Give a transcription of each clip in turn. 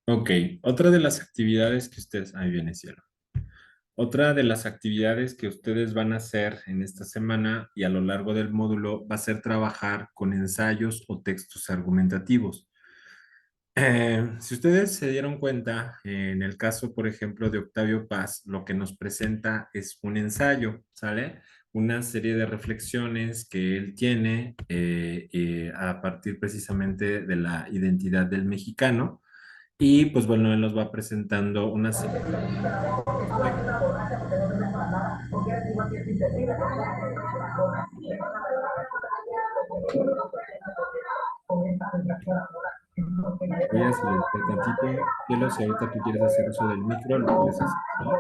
Ok, otra de las actividades que ustedes, ahí viene cielo. Otra de las actividades que ustedes van a hacer en esta semana y a lo largo del módulo va a ser trabajar con ensayos o textos argumentativos. Si ustedes se dieron cuenta, en el caso, por ejemplo, de Octavio Paz, lo que nos presenta es un ensayo, ¿sale? Una serie de reflexiones que él tiene a partir precisamente de la identidad del mexicano. Y pues bueno, él nos va presentando una serie de aspectos. Voy a silenciar tantito. Cielo, si ahorita tú quieres hacer uso del micro, lo puedes hacer, ¿sale?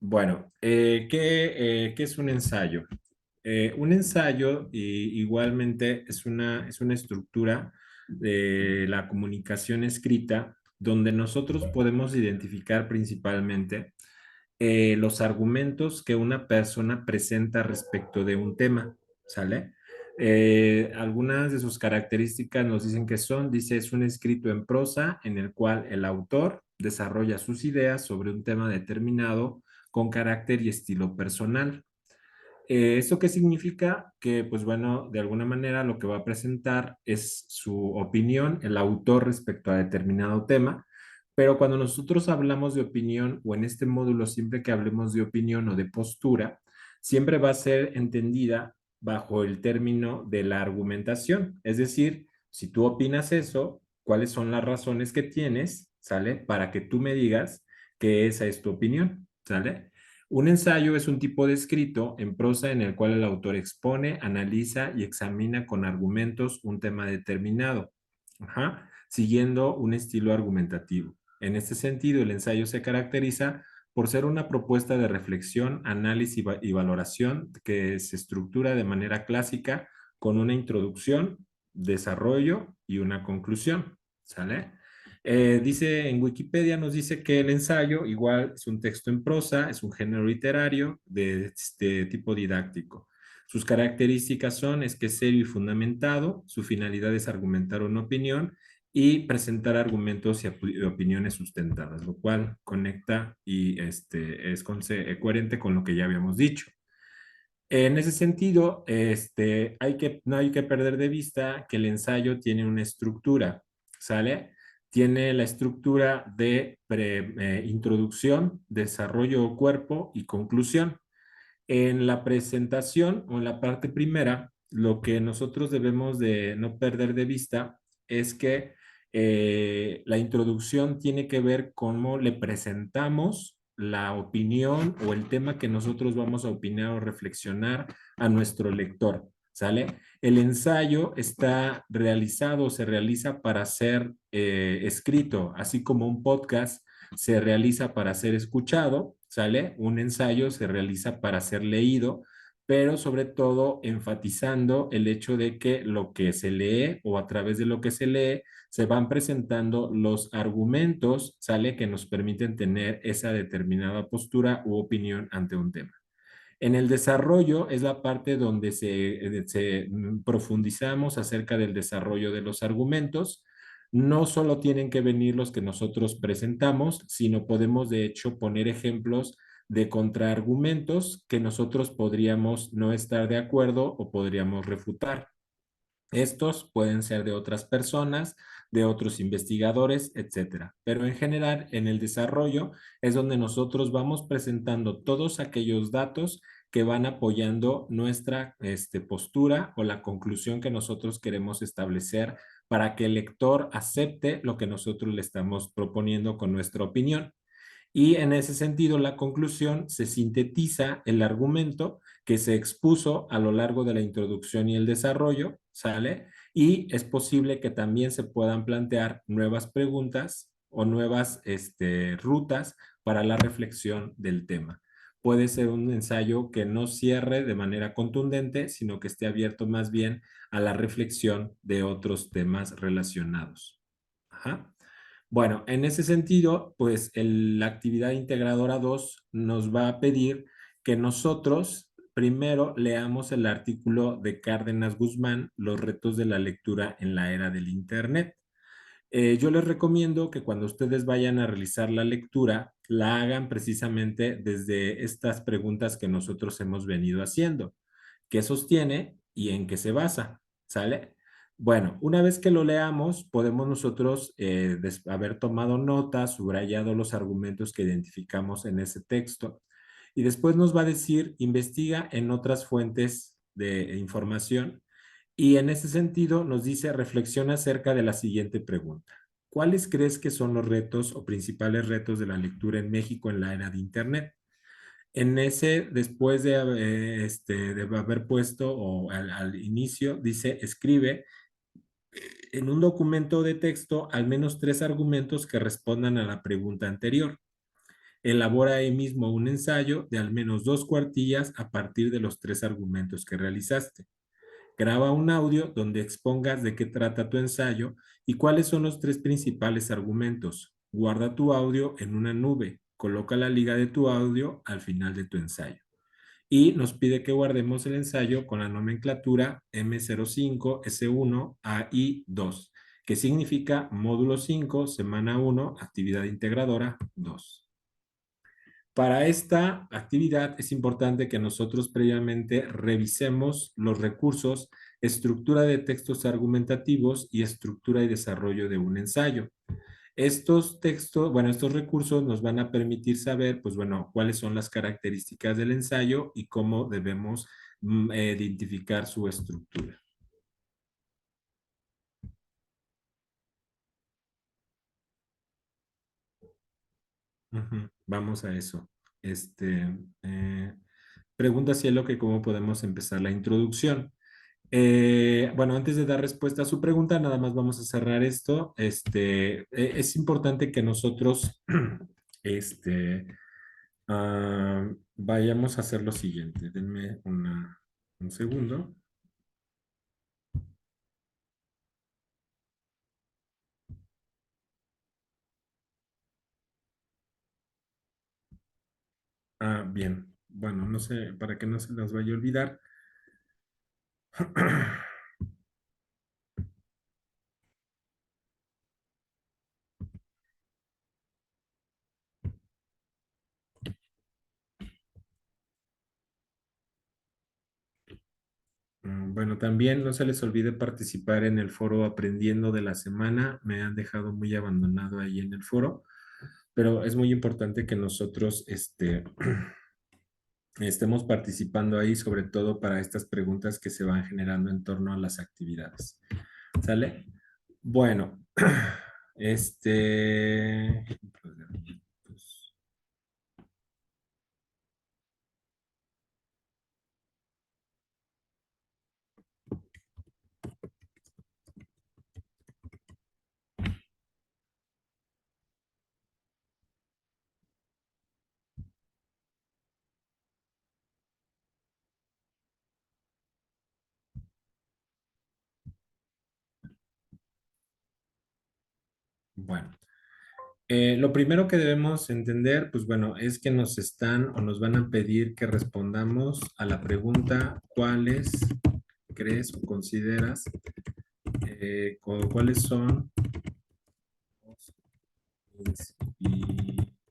Bueno, ¿qué es un ensayo? Un ensayo igualmente es una estructura de la comunicación escrita donde nosotros podemos identificar principalmente los argumentos que una persona presenta respecto de un tema, ¿sale? Algunas de sus características nos dicen que son, dice, es un escrito en prosa en el cual el autor desarrolla sus ideas sobre un tema determinado con carácter y estilo personal. ¿Esto qué significa? Que, pues bueno, de alguna manera lo que va a presentar es su opinión, el autor respecto a determinado tema, pero cuando nosotros hablamos de opinión o en este módulo, siempre que hablemos de opinión o de postura, siempre va a ser entendida bajo el término de la argumentación. Es decir, si tú opinas eso, ¿cuáles son las razones que tienes, ¿sale? Para que tú me digas que esa es tu opinión, ¿sale? Un ensayo es un tipo de escrito en prosa en el cual el autor expone, analiza y examina con argumentos un tema determinado, siguiendo un estilo argumentativo. En este sentido, el ensayo se caracteriza por ser una propuesta de reflexión, análisis y valoración que se estructura de manera clásica con una introducción, desarrollo y una conclusión. ¿Sale? Dice en Wikipedia, nos dice que el ensayo igual es un texto en prosa, es un género literario de este tipo didáctico. Sus características son, es que es serio y fundamentado, su finalidad es argumentar una opinión y presentar argumentos y opiniones sustentadas, lo cual conecta y es coherente con lo que ya habíamos dicho. En ese sentido, no hay que perder de vista que el ensayo tiene una estructura, ¿sale? Tiene la estructura de introducción, desarrollo o cuerpo y conclusión. En la presentación o en la parte primera, lo que nosotros debemos de no perder de vista es que la introducción tiene que ver cómo le presentamos la opinión o el tema que nosotros vamos a opinar o reflexionar a nuestro lector, ¿sale? El ensayo está realizado, se realiza para ser escrito, así como un podcast se realiza para ser escuchado, ¿sale? Un ensayo se realiza para ser leído, pero sobre todo enfatizando el hecho de que lo que se lee o a través de lo que se lee se van presentando los argumentos, ¿sale? Que nos permiten tener esa determinada postura u opinión ante un tema. En el desarrollo es la parte donde profundizamos acerca del desarrollo de los argumentos. No solo tienen que venir los que nosotros presentamos, sino podemos de hecho poner ejemplos de contraargumentos que nosotros podríamos no estar de acuerdo o podríamos refutar. Estos pueden ser de otras personas, de otros investigadores, etcétera. Pero en general, en el desarrollo es donde nosotros vamos presentando todos aquellos datos que van apoyando nuestra postura o la conclusión que nosotros queremos establecer para que el lector acepte lo que nosotros le estamos proponiendo con nuestra opinión. Y en ese sentido, la conclusión se sintetiza el argumento que se expuso a lo largo de la introducción y el desarrollo, ¿sale? Y es posible que también se puedan plantear nuevas preguntas o nuevas rutas para la reflexión del tema. Puede ser un ensayo que no cierre de manera contundente, sino que esté abierto más bien a la reflexión de otros temas relacionados. Ajá. Bueno, en ese sentido, pues la actividad integradora 2 nos va a pedir que nosotros primero leamos el artículo de Cárdenas Guzmán, Los retos de la lectura en la era del Internet. Yo les recomiendo que cuando ustedes vayan a realizar la lectura, la hagan precisamente desde estas preguntas que nosotros hemos venido haciendo. ¿Qué sostiene y en qué se basa? ¿Sale? Bueno, una vez que lo leamos, podemos nosotros haber tomado notas, subrayado los argumentos que identificamos en ese texto y después nos va a decir, investiga en otras fuentes de información y en ese sentido nos dice, reflexiona acerca de la siguiente pregunta. ¿Cuáles crees que son los retos o principales retos de la lectura en México en la era de Internet? En ese, después de haber puesto o al inicio, dice, escribe en un documento de texto al menos 3 argumentos que respondan a la pregunta anterior. Elabora ahí mismo un ensayo de al menos 2 cuartillas a partir de los 3 argumentos que realizaste. Graba un audio donde expongas de qué trata tu ensayo y cuáles son los 3 principales argumentos. Guarda tu audio en una nube. Coloca la liga de tu audio al final de tu ensayo. Y nos pide que guardemos el ensayo con la nomenclatura M05, S1, AI2, que significa módulo 5, semana 1, actividad integradora 2. Para esta actividad es importante que nosotros previamente revisemos los recursos, estructura de textos argumentativos y estructura y desarrollo de un ensayo. Estos textos, bueno, estos recursos nos van a permitir saber, pues bueno, cuáles son las características del ensayo y cómo debemos identificar su estructura. Vamos a eso. Eh, Pregunta Cielo que cómo podemos empezar la introducción. Bueno, antes de dar respuesta a su pregunta, nada más vamos a cerrar esto. Es importante que nosotros este, vayamos a hacer lo siguiente. Denme un segundo. Bien. Bueno, no sé, para que no se nos vaya a olvidar. Bueno, también no se les olvide participar en el foro Aprendiendo de la Semana. Me han dejado muy abandonado ahí en el foro, pero es muy importante que nosotros estemos participando ahí, sobre todo para estas preguntas que se van generando en torno a las actividades. ¿Sale? Bueno, este... Bueno, lo primero que debemos entender, pues bueno, es que nos están o nos van a pedir que respondamos a la pregunta, ¿cuáles crees o consideras, cuáles son los principales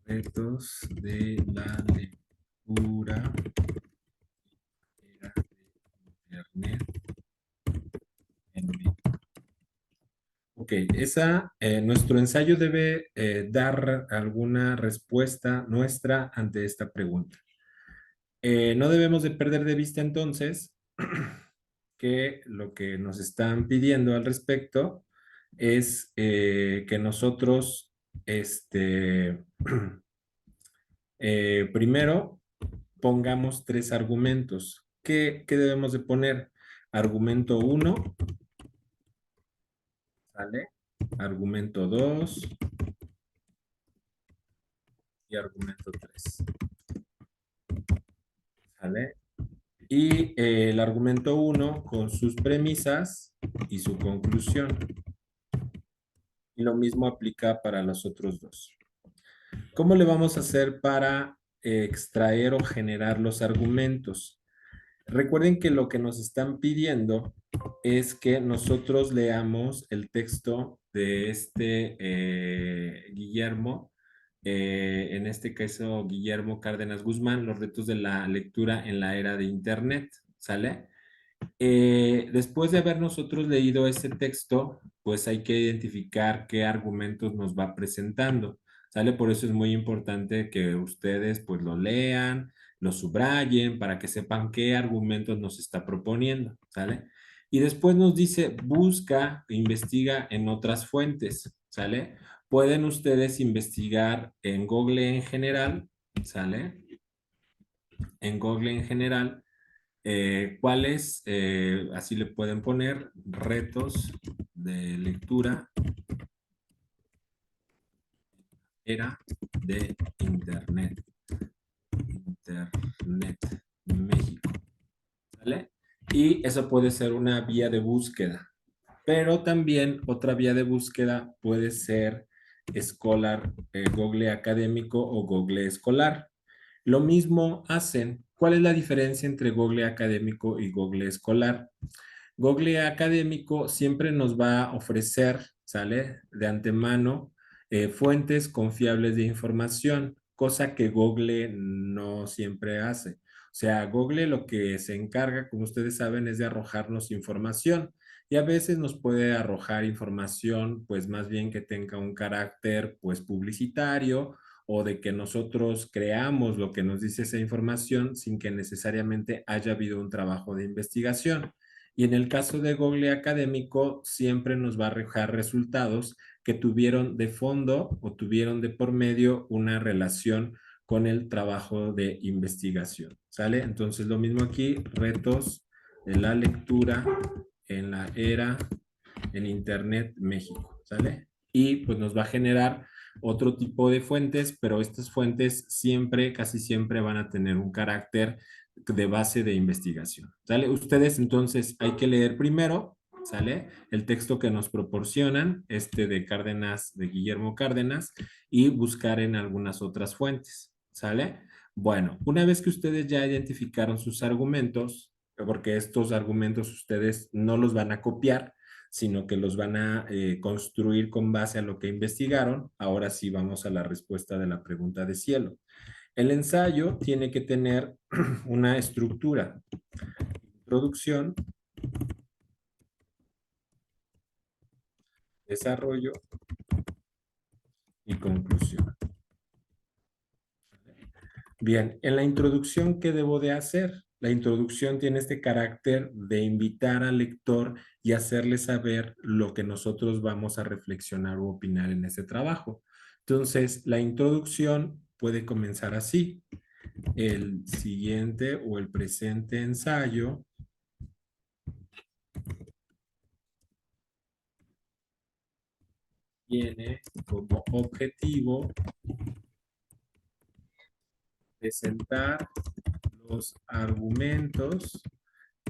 retos de la lectura de Internet en México? Ok, nuestro ensayo debe dar alguna respuesta nuestra ante esta pregunta. No debemos de perder de vista entonces que lo que nos están pidiendo al respecto es que nosotros, primero, pongamos 3 argumentos. ¿Qué debemos de poner? Argumento 1, ¿sale? Argumento 2 y argumento 3, ¿sale? Y el argumento 1 con sus premisas y su conclusión. Y lo mismo aplica para los otros 2. ¿Cómo le vamos a hacer para extraer o generar los argumentos? Recuerden que lo que nos están pidiendo es que nosotros leamos el texto de este Guillermo, en este caso Guillermo Cárdenas Guzmán, los retos de la lectura en la era de Internet, ¿sale? Después de haber nosotros leído ese texto, pues hay que identificar qué argumentos nos va presentando, ¿sale? Por eso es muy importante que ustedes pues lo lean, lo subrayen para que sepan qué argumentos nos está proponiendo, ¿sale? Y después nos dice, busca e investiga en otras fuentes, ¿sale? Pueden ustedes investigar en Google en general, ¿sale? En Google en general cuáles, así le pueden poner, retos de lectura era de Internet, Internet México, ¿vale? Y eso puede ser una vía de búsqueda, pero también otra vía de búsqueda puede ser Scholar, Google Académico o Google Escolar. Lo mismo hacen. ¿Cuál es la diferencia entre Google Académico y Google Escolar? Google Académico siempre nos va a ofrecer, ¿sale? De antemano, fuentes confiables de información, cosa que Google no siempre hace. O sea, Google lo que se encarga, como ustedes saben, es de arrojarnos información y a veces nos puede arrojar información, pues más bien que tenga un carácter, pues publicitario o de que nosotros creamos lo que nos dice esa información sin que necesariamente haya habido un trabajo de investigación. Y en el caso de Google Académico, siempre nos va a arrojar resultados que tuvieron de fondo o tuvieron de por medio una relación con el trabajo de investigación. ¿Sale? Entonces, lo mismo aquí, retos de la lectura en la era en Internet México. ¿Sale? Y pues nos va a generar otro tipo de fuentes, pero estas fuentes siempre, casi siempre van a tener un carácter de base de investigación. ¿Sale? Ustedes entonces hay que leer primero, ¿sale? El texto que nos proporcionan, este de Cárdenas, de Guillermo Cárdenas, y buscar en algunas otras fuentes, ¿sale? Bueno, una vez que ustedes ya identificaron sus argumentos, porque estos argumentos ustedes no los van a copiar, sino que los van a construir con base a lo que investigaron. Ahora sí vamos a la respuesta de la pregunta de cielo. El ensayo tiene que tener una estructura, introducción, desarrollo y conclusión. Bien, en la introducción, ¿qué debo de hacer? La introducción tiene este carácter de invitar al lector y hacerle saber lo que nosotros vamos a reflexionar o opinar en ese trabajo. Entonces, la introducción puede comenzar así. El siguiente o el presente ensayo tiene como objetivo presentar los argumentos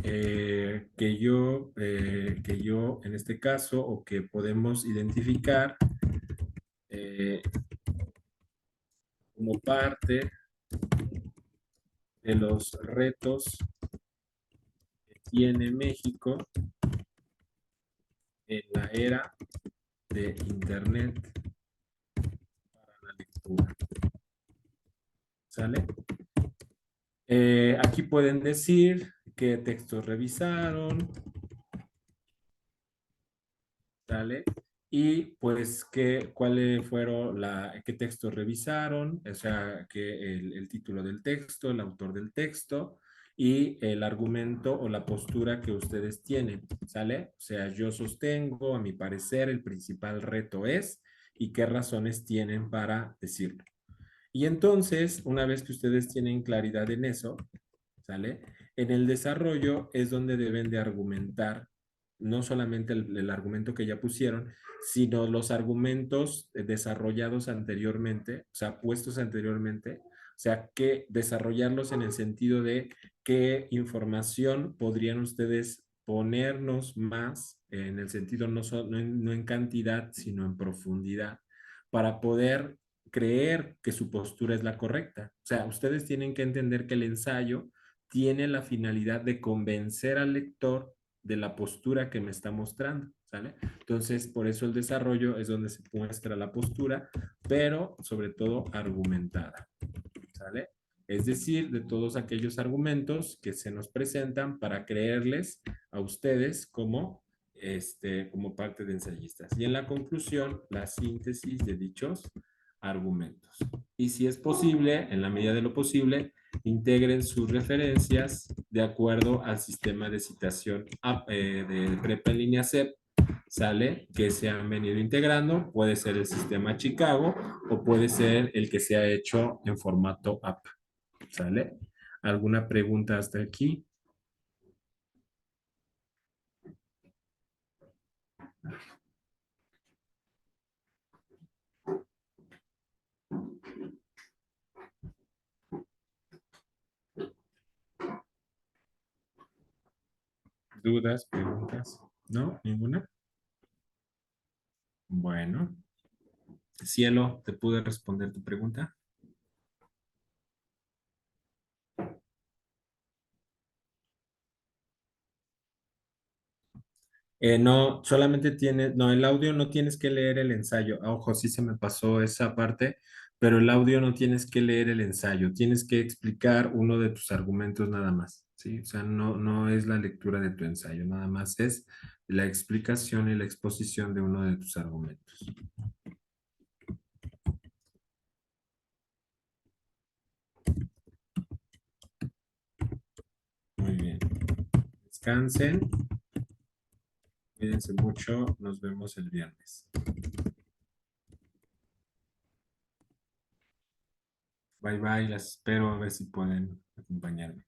que yo en este caso o que podemos identificar eh, como parte de los retos que tiene México en la era de Internet para la lectura. ¿Sale? Aquí pueden decir qué textos revisaron, ¿sale? Y pues cuáles fueron qué textos revisaron, o sea, que el título del texto, el autor del texto y el argumento o la postura que ustedes tienen, ¿sale? O sea, yo sostengo, a mi parecer, el principal reto es y qué razones tienen para decirlo. Y entonces, una vez que ustedes tienen claridad en eso, ¿sale? En el desarrollo es donde deben de argumentar no solamente el argumento que ya pusieron, sino los argumentos desarrollados anteriormente, o sea, puestos anteriormente, o sea, que desarrollarlos en el sentido de qué información podrían ustedes ponernos más, en el sentido no en cantidad, sino en profundidad, para poder creer que su postura es la correcta. O sea, ustedes tienen que entender que el ensayo tiene la finalidad de convencer al lector de la postura que me está mostrando, ¿sale? Entonces, por eso el desarrollo es donde se muestra la postura, pero sobre todo argumentada, ¿sale? Es decir, de todos aquellos argumentos que se nos presentan para creerles a ustedes como parte de ensayistas. Y en la conclusión, la síntesis de dichos argumentos. Y si es posible, en la medida de lo posible, integren sus referencias de acuerdo al sistema de citación de prepa en línea CEP, ¿sale? Que se han venido integrando. Puede ser el sistema Chicago o puede ser el que se ha hecho en formato app, ¿sale? ¿Alguna pregunta hasta aquí? ¿Dudas, preguntas? ¿No? ¿Ninguna? Bueno, Cielo, ¿te pude responder tu pregunta? No, solamente tienes, no, el audio no tienes que leer el ensayo. Ah, ojo, sí se me pasó esa parte, pero el audio no tienes que leer el ensayo, tienes que explicar uno de tus argumentos nada más, ¿sí? O sea, no es la lectura de tu ensayo, nada más es la explicación y la exposición de uno de tus argumentos. Muy bien. Descansen, cuídense mucho, nos vemos el viernes. Bye bye, las espero a ver si pueden acompañarme.